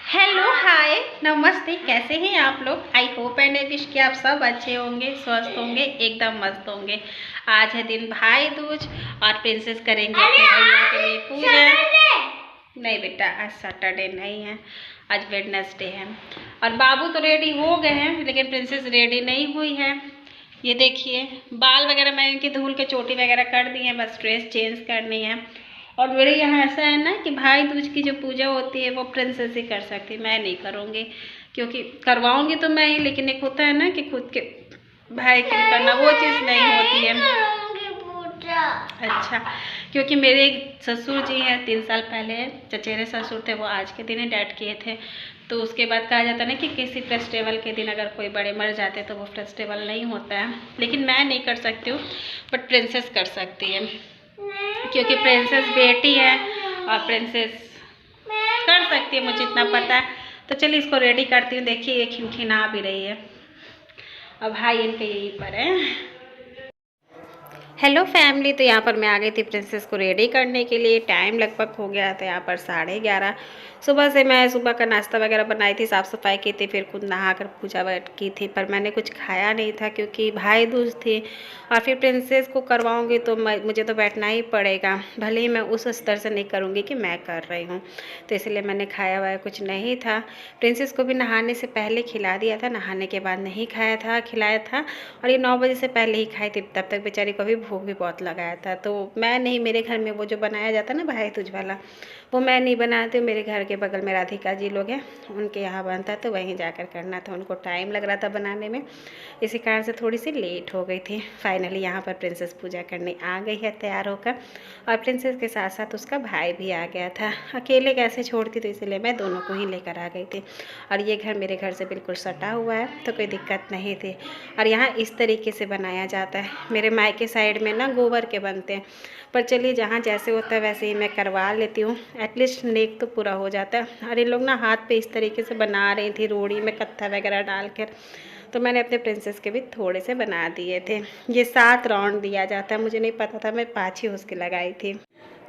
Hello hi नमस्ते, कैसे हैं आप लोग। I hope and I wish कि आप सब अच्छे होंगे, स्वस्थ होंगे, एकदम मस्त होंगे। आज है दिन भाई दूज और प्रिंसेस करेंगे अपने भैया के लिए पूजा। नहीं बेटा, आज सैटरडे नहीं है, आज वेडनेसडे है। और बाबू तो रेडी हो गए हैं लेकिन प्रिंसेस रेडी नहीं हुई है। ये देखिए, बाल वगैरह मैंने इनकी धुल के चोटी वगैरह कर दी है, बस ड्रेस चेंज करनी है। और मेरे यहाँ ऐसा है ना कि भाई दूज की जो पूजा होती है वो प्रिंसेस ही कर सकती है, मैं नहीं करूँगी। क्योंकि करवाऊँगी तो मैं ही, लेकिन एक होता है ना कि खुद के भाई के लिए करना, वो चीज़ नहीं होती है। अच्छा, क्योंकि मेरे ससुर जी हैं 3 साल पहले चचेरे ससुर थे, वो आज के दिन ही डेथ किए थे। तो उसके बाद कहा जाता है ना कि किसी फेस्टिवल के दिन अगर कोई बड़े मर जाते तो वो फेस्टिवल नहीं होता है। लेकिन मैं नहीं कर सकती हूँ, बट प्रिंसेस कर सकती है क्योंकि प्रिंसेस बेटी है और प्रिंसेस कर सकती है, मुझे इतना पता है। तो चलिए इसको रेडी करती हूँ। देखिए ये खिनखिना भी रही है। अब भाई इनके यहीं पर है। हेलो फैमिली, तो यहाँ पर मैं आ गई थी प्रिंसेस को रेडी करने के लिए। टाइम लगभग हो गया था यहाँ पर 11:30। सुबह से मैं सुबह का नाश्ता वगैरह बनाई थी, साफ़ सफाई की थी, फिर खुद नहा कर पूजा की थी। पर मैंने कुछ खाया नहीं था क्योंकि भाई दूज थी और फिर प्रिंसेस को करवाऊँगी तो मुझे तो बैठना ही पड़ेगा, भले ही मैं उस स्तर से नहीं करूँगी कि मैं कर रही हूँ। तो इसलिए मैंने खाया वाया कुछ नहीं था। प्रिंसेस को भी नहाने से पहले खिला दिया था, नहाने के बाद नहीं खाया था, खिलाया था। और ये 9 बजे से पहले ही खाई थी, तब तक बेचारी को भी भूख भी बहुत लगाया था। तो मैं नहीं, मेरे घर में वो जो बनाया जाता है ना भाई दूज वाला, वो मैं नहीं बनाती हूँ। मेरे घर के बगल में राधिका जी लोग हैं, उनके यहाँ बनता है, तो वहीं जाकर करना था। उनको टाइम लग रहा था बनाने में, इसी कारण से थोड़ी सी लेट हो गई थी। फाइनली यहाँ पर प्रिंसेस पूजा करने आ गई है तैयार होकर, और प्रिंसेस के साथ साथ उसका भाई भी आ गया था। अकेले कैसे छोड़ती, तो इसलिए मैं दोनों को ही लेकर आ गई थी। और ये घर मेरे घर से बिल्कुल सटा हुआ है, तो कोई दिक्कत नहीं थी। और यहाँ इस तरीके से बनाया जाता है। मेरे मायके साइड में ना गोबर के बनते हैं, पर चलिए जहाँ जैसे होता है वैसे ही मैं करवा लेती हूँ, एटलीस्ट नेक तो पूरा हो जाता है। और ये लोग ना हाथ पे इस तरीके से बना रही थी, रोड़ी में कत्था वगैरह डाल कर, तो मैंने अपने प्रिंसेस के भी थोड़े से बना दिए थे। ये 7 राउंड दिया जाता है, मुझे नहीं पता था, मैं 5 ही उसके लगाई थी।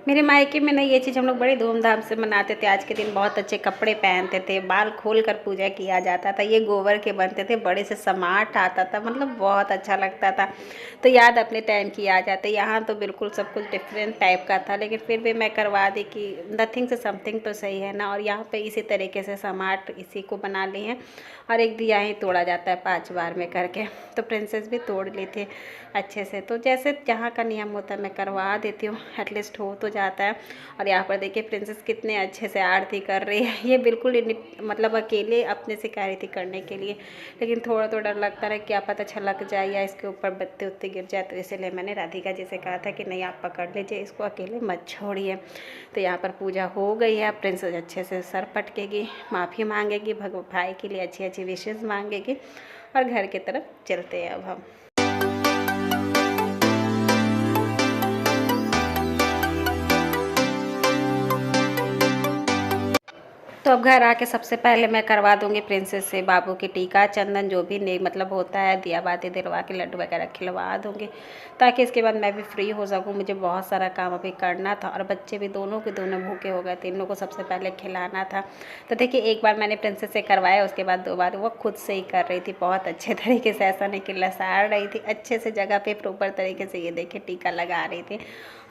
मेरे मायके में ना ये चीज़ हम लोग बड़े धूमधाम से मनाते थे। आज के दिन बहुत अच्छे कपड़े पहनते थे, बाल खोल कर पूजा किया जाता था। ये गोबर के बनते थे, बड़े से समाट आता था, मतलब बहुत अच्छा लगता था। तो याद अपने टाइम की आ जाते। यहाँ तो बिल्कुल सब कुछ डिफरेंट टाइप का था, लेकिन फिर भी मैं करवा दी कि नथिंग से समथिंग तो सही है ना। और यहाँ पे इसी तरीके से समाट इसी को बना ली है। और एक दिया ही तोड़ा जाता है 5 बार में करके, तो प्रिंसेस भी तोड़ ली थी अच्छे से। तो जैसे जहाँ का नियम होता है मैं करवा देती हूँ, एटलीस्ट हो तो जाता है। और यहाँ पर देखिए प्रिंसेस कितने अच्छे से आरती कर रही है। ये बिल्कुल मतलब अकेले अपने से कह रही थी करने के लिए, लेकिन थोड़ा तो डर लगता है क्या पता छलक जाए या इसके ऊपर बत्ती उत्ती गिर जाए। तो इसलिए मैंने राधिका जी से कहा था कि नहीं, आप पकड़ लीजिए, इसको अकेले मत छोड़िए। तो यहाँ पर पूजा हो गई है। प्रिंसेस अच्छे से सर पटकेगी, माफ़ी मांगेगी, भाई के लिए अच्छी अच्छी विशेज़ मांगेगी, और घर की तरफ चलते हैं अब हम। तो अब घर आके सबसे पहले मैं करवा दूंगी प्रिंसेस से बाबू की टीका चंदन, जो भी नहीं मतलब होता है, दिया बाती दिलवा के लड्डू वगैरह खिलवा दूंगी, ताकि इसके बाद मैं भी फ्री हो सकूं। मुझे बहुत सारा काम अभी करना था, और बच्चे भी दोनों के दोनों भूखे हो गए थे, इन लोगों को सबसे पहले खिलाना था। तो देखिए, एक बार मैंने प्रिंसेस से करवाया, उसके बाद 2 बार वो खुद से ही कर रही थी, बहुत अच्छे तरीके से, ऐसा नहीं कि लसाड़ रही थी, अच्छे से जगह पे प्रॉपर तरीके से ये देखिए टीका लगा रही थी।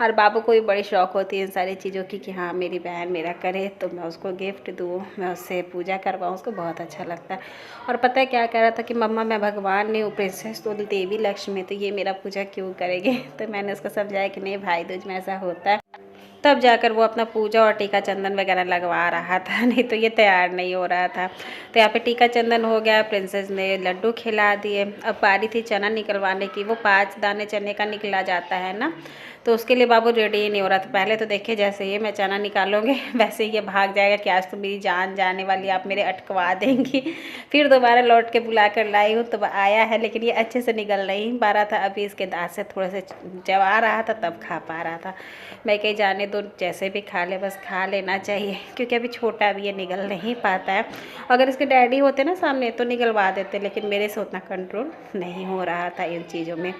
और बाबू को भी बड़ी शौक होती है इन सारी चीज़ों की कि हाँ मेरी बहन मेरा करे, तो मैं उसको गिफ्ट दूँ, मैं उससे पूजा करवाऊँ, उसको बहुत अच्छा लगता है। और पता है क्या कह रहा था कि मम्मा मैं भगवान नहीं हूँ, प्रिंसेस तो देवी लक्ष्मी, तो ये मेरा पूजा क्यों करेगी। तो मैंने उसको समझाया कि नहीं, भाई दूज में ऐसा होता है। तब जाकर वो अपना पूजा और टीका चंदन वगैरह लगवा रहा था, नहीं तो ये तैयार नहीं हो रहा था। तो यहाँ पे टीका चंदन हो गया, प्रिंसेस ने लड्डू खिला दिए। अब बारी थी चना निकलवाने की, वो 5 दाने चने का निकला जाता है ना, तो उसके लिए बाबू रेडी ही नहीं हो रहा था। पहले तो देखिए, जैसे ही मैं चना निकालूंगी वैसे ही ये भाग जाएगा कि आज तो मेरी जान जाने वाली, आप मेरे अटकवा देंगी। फिर दोबारा लौट के बुला कर लाई हूँ, तो आया है, लेकिन ये अच्छे से निकल नहीं पा रहा था। अभी इसके दांत से थोड़े से चबा रहा था, तब खा पा रहा था। मैं कहीं जाने दो, जैसे भी खा ले, बस खा लेना चाहिए, क्योंकि अभी छोटा भी ये निगल नहीं पाता है। अगर इसके डैडी होते ना सामने तो निगलवा देते, लेकिन मेरे से उतना कंट्रोल नहीं हो रहा था इन चीज़ों में।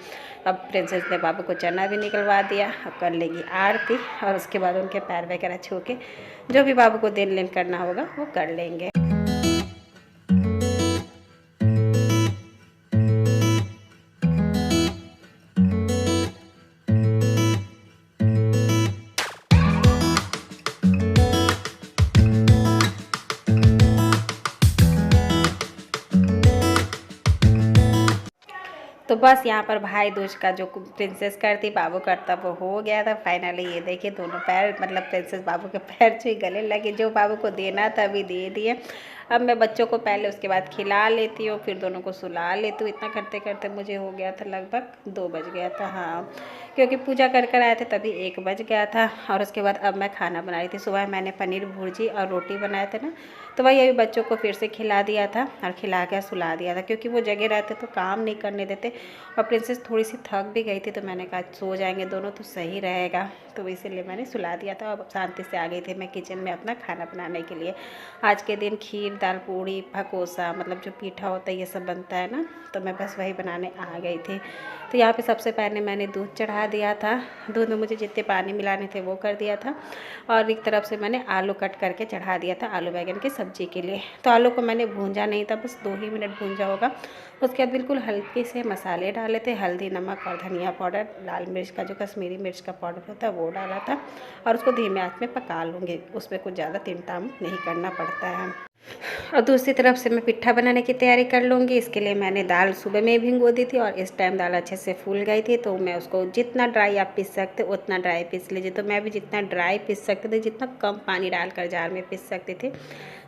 अब प्रिंसेस ने बाबू को चना भी निकलवा दिया। अब कर लेगी आरती, और उसके बाद उनके पैर वगैरह छू के जो भी बाबू को देन लेन करना होगा वो कर लेंगे। तो बस यहाँ पर भाई दूज का जो प्रिंसेस करती बाबू करता वो हो गया था फाइनली। ये देखिए दोनों पैर मतलब प्रिंसेस बाबू के पैर छुई गले लगे, जो बाबू को देना था अभी दे दिए। अब मैं बच्चों को पहले उसके बाद खिला लेती हूँ, फिर दोनों को सुला लेती हूँ। इतना करते करते मुझे हो गया था लगभग 2 बज गया था, हाँ, क्योंकि पूजा कर कर आए थे तभी 1 बज गया था। और उसके बाद अब मैं खाना बना रही थी। सुबह मैंने पनीर भुर्जी और रोटी बनाए थे ना, तो वही अभी बच्चों को फिर से खिला दिया था और खिला कर सुला दिया था, क्योंकि वो जगह रहते तो काम नहीं करने देते। और प्रिंसेस थोड़ी सी थक भी गई थी, तो मैंने कहा सो जाएंगे दोनों तो सही रहेगा, तो इसीलिए मैंने सुला दिया था। अब शांति से आ गई थी मैं किचन में अपना खाना बनाने के लिए। आज के दिन खीर, दाल पूड़ी, भकोसा मतलब जो पीठा होता है ये सब बनता है ना, तो मैं बस वही बनाने आ गई थी। तो यहाँ पे सबसे पहले मैंने दूध चढ़ा दिया था। दूध में मुझे जितने पानी मिलाने थे वो कर दिया था। और एक तरफ से मैंने आलू कट करके चढ़ा दिया था आलू बैंगन की सब्ज़ी के लिए। तो आलू को मैंने भूंजा नहीं था, बस 2 ही मिनट भूंजा होगा। उसके बाद बिल्कुल हल्के से मसाले डाले थे, हल्दी, नमक और धनिया पाउडर, लाल मिर्च का जो कश्मीरी मिर्च का पाउडर होता है वो डाला था। और उसको धीमे आंच में पका लूँगी, उसमें कुछ ज़्यादा तिमताम नहीं करना पड़ता है। और दूसरी तरफ से मैं पिट्ठा बनाने की तैयारी कर लूँगी। इसके लिए मैंने दाल सुबह में भिगो दी थी और इस टाइम दाल अच्छे से फूल गई थी, तो मैं उसको जितना ड्राई आप पीस सकते उतना ड्राई पीस लीजिए। तो मैं भी जितना ड्राई पीस सकते थे, जितना कम पानी डालकर जार में पीस सकते थे,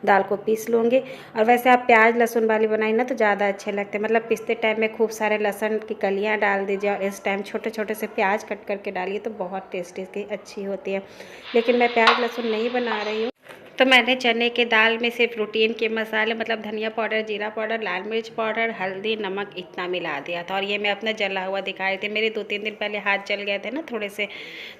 दाल को पीस लूँगी। और वैसे आप प्याज लहसुन वाली बनाई ना तो ज़्यादा अच्छे लगते हैं, मतलब पीसते टाइम में खूब सारे लहसुन की कलियाँ डाल दीजिए और इस टाइम छोटे छोटे से प्याज कट करके डालिए, तो बहुत टेस्टी इसकी अच्छी होती है। लेकिन मैं प्याज लहसुन नहीं बना रही हूँ, तो मैंने चने के दाल में सिर्फ रूटीन के मसाले मतलब धनिया पाउडर, जीरा पाउडर, लाल मिर्च पाउडर, हल्दी, नमक इतना मिला दिया था। और ये मैं अपना जला हुआ दिखा रही थी। मेरे 2-3 दिन पहले हाथ जल गए थे ना थोड़े से,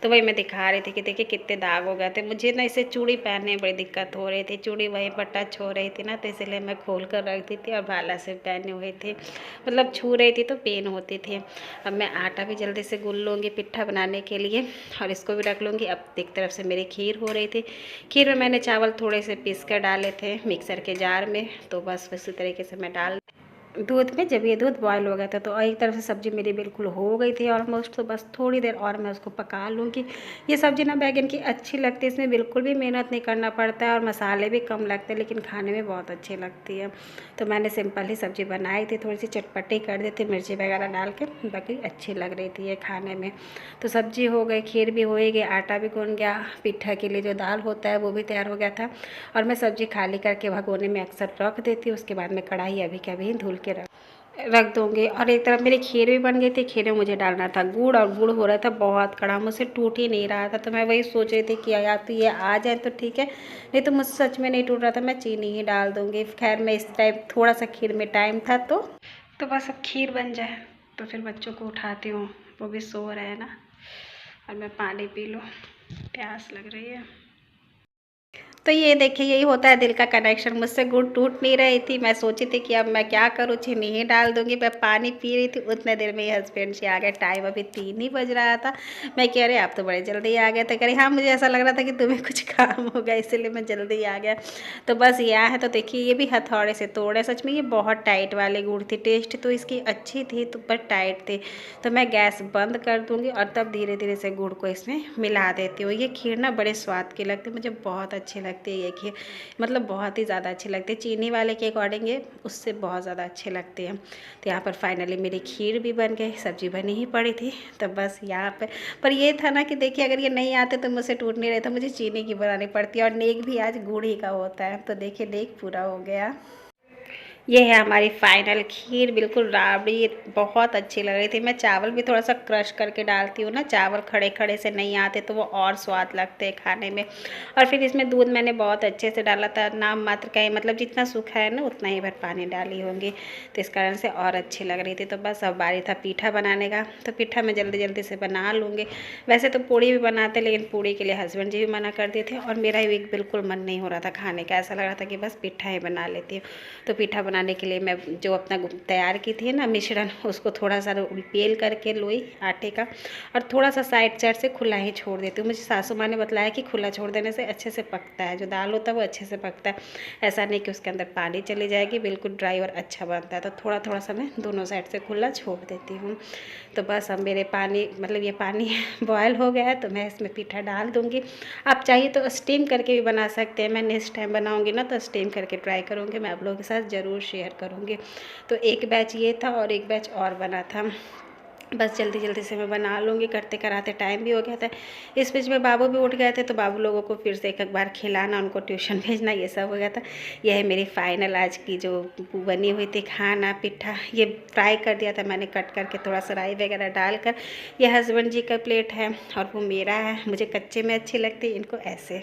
तो वही मैं दिखा रही थी कि देखिए कितने दाग हो गए थे। मुझे ना इसे चूड़ी पहनने में बड़ी दिक्कत हो रही थी, चूड़ी वहीं पर टच हो रही थी ना, तो इसलिए मैं खोल कर रखती थी और भाला से पहने हुए थे, मतलब छू रही थी तो पेन होती थी। अब मैं आटा भी जल्दी से गूँथ लूँगी पिट्ठा बनाने के लिए और इसको भी रख लूँगी। अब एक तरफ से मेरी खीर हो रही थी। खीर में मैंने चावल थोड़े से पीस कर डाले थे मिक्सर के जार में, तो बस उसी तरीके से मैं डाल दूध में। जब ये दूध बॉयल हो गया था तो एक तरफ से सब्ज़ी मेरी बिल्कुल हो गई थी ऑलमोस्ट, तो बस थोड़ी देर और मैं उसको पका लूँगी। ये सब्ज़ी ना बैगन की अच्छी लगती है, इसमें बिल्कुल भी मेहनत नहीं करना पड़ता है और मसाले भी कम लगते हैं, लेकिन खाने में बहुत अच्छी लगती है। तो मैंने सिंपल ही सब्ज़ी बनाई थी, थोड़ी सी चटपटी कर दी थी मिर्ची वगैरह डाल के, बाकी अच्छी लग रही थी ये खाने में। तो सब्ज़ी हो गई, खीर भी हो ही गई, आटा भी गूँथ गया, पिट्ठा के लिए जो दाल होता है वो भी तैयार हो गया था। और मैं सब्ज़ी खाली करके भगोने में अक्सर रख देती हूँ, उसके बाद मैं कढ़ाई अभी के अभी धुल के रख दूँगी। और एक तरफ मेरी खीर भी बन गई थी। खीर में मुझे डालना था गुड़, और गुड़ हो रहा था बहुत कड़ा, मुझसे टूट ही नहीं रहा था। तो मैं वही सोच रही थी कि यार तो ये आ जाए तो ठीक है, नहीं तो मुझसे सच में नहीं टूट रहा था, मैं चीनी ही डाल दूँगी। खैर मैं इस टाइम थोड़ा सा खीर में टाइम था, तो बस अब खीर बन जाए तो फिर बच्चों को उठाती हूँ, वो भी सो रहे हैं ना, और मैं पानी पी लूँ, प्यास लग रही है। तो ये देखिए यही होता है दिल का कनेक्शन, मुझसे गुड़ टूट नहीं रही थी। मैं सोची थी कि अब मैं क्या करूँ, चीनी ही डाल दूँगी। मैं पानी पी रही थी, उतने देर में ये हस्बैंड जी आ गए। टाइम अभी 3 ही बज रहा था। मैं कह रही आप तो बड़े जल्दी आ गए। तो कह रही हाँ मुझे ऐसा लग रहा था कि तुम्हें कुछ काम हो गया इसलिए मैं जल्दी आ गया। तो बस ये आया है। तो देखिए ये भी हथौड़े से तोड़े, सच में ये बहुत टाइट वाली गुड़ थी। टेस्ट तो इसकी अच्छी थी तो पर टाइट थी। तो मैं गैस बंद कर दूँगी और तब धीरे धीरे से गुड़ को इसमें मिला देती हूँ। ये खीर ना बड़े स्वाद की लगती है, मुझे बहुत अच्छी लगती है ये खीर, मतलब बहुत ही ज़्यादा अच्छी लगती है। चीनी वाले के अकॉर्डिंग ये उससे बहुत ज़्यादा अच्छी लगती है। तो यहाँ पर फाइनली मेरी खीर भी बन गई, सब्जी बनी ही पड़ी थी। तो बस यहाँ पर ये था ना कि देखिए अगर ये नहीं आते तो मुझसे टूट नहीं रहे, तो मुझे चीनी की बनानी पड़ती है। और नेक भी आज गुड़ ही का होता है। तो देखिए नेक पूरा हो गया। ये है हमारी फाइनल खीर, बिल्कुल राबड़ी, बहुत अच्छी लग रही थी। मैं चावल भी थोड़ा सा क्रश करके डालती हूँ ना, चावल खड़े खड़े से नहीं आते तो वो और स्वाद लगते हैं खाने में। और फिर इसमें दूध मैंने बहुत अच्छे से डाला था, नाम मात्र का ही, मतलब जितना सूखा है ना उतना ही भर पानी डाली होंगी, तो इस कारण से और अच्छी लग रही थी। तो बस अब बारी था पीठा बनाने का, तो पीठा मैं जल्दी जल्दी से बना लूँगी। वैसे तो पूड़ी भी बनाते, लेकिन पूड़ी के लिए हस्बैंड जी भी मना कर दिए थे और मेरा भी बिल्कुल मन नहीं हो रहा था खाने का, ऐसा लग रहा था कि बस पीठा ही बना लेती हूँ। तो पीठा बनाने के लिए मैं जो अपना तैयार की थी ना मिश्रण, उसको थोड़ा सा पेल करके लोई आटे का, और थोड़ा सा साइड साइड से खुला ही छोड़ देती हूँ। मुझे सासू माँ ने बताया कि खुला छोड़ देने से अच्छे से पकता है, जो दाल होता है वो अच्छे से पकता है। ऐसा नहीं कि उसके अंदर पानी चली जाएगी, बिल्कुल ड्राई और अच्छा बनता है। तो थोड़ा थोड़ा सा मैं दोनों साइड से खुला छोड़ देती हूँ। तो बस अब मेरे पानी मतलब ये पानी बॉयल हो गया है, तो मैं इसमें पीठा डाल दूँगी। आप चाहिए तो स्टीम करके भी बना सकते हैं। मैं नेक्स्ट टाइम बनाऊँगी ना तो स्टीम करके ट्राई करूँगी, मैं आप लोगों के साथ ज़रूर शेयर करूँगी। तो एक बैच ये था और एक बैच और बना था। बस जल्दी जल्दी से मैं बना लूँगी, करते कराते टाइम भी हो गया था। इस बीच में बाबू भी उठ गए थे, तो बाबू लोगों को फिर से एक बार खिलाना, उनको ट्यूशन भेजना, ये सब हो गया था। यह है मेरी फाइनल आज की जो बनी हुई थी खाना पिट्ठा। ये फ्राई कर दिया था मैंने कट करके, थोड़ा सा राई वगैरह डालकर। यह हस्बैंड जी का प्लेट है और वो मेरा है। मुझे कच्चे में अच्छी लगती है, इनको ऐसे।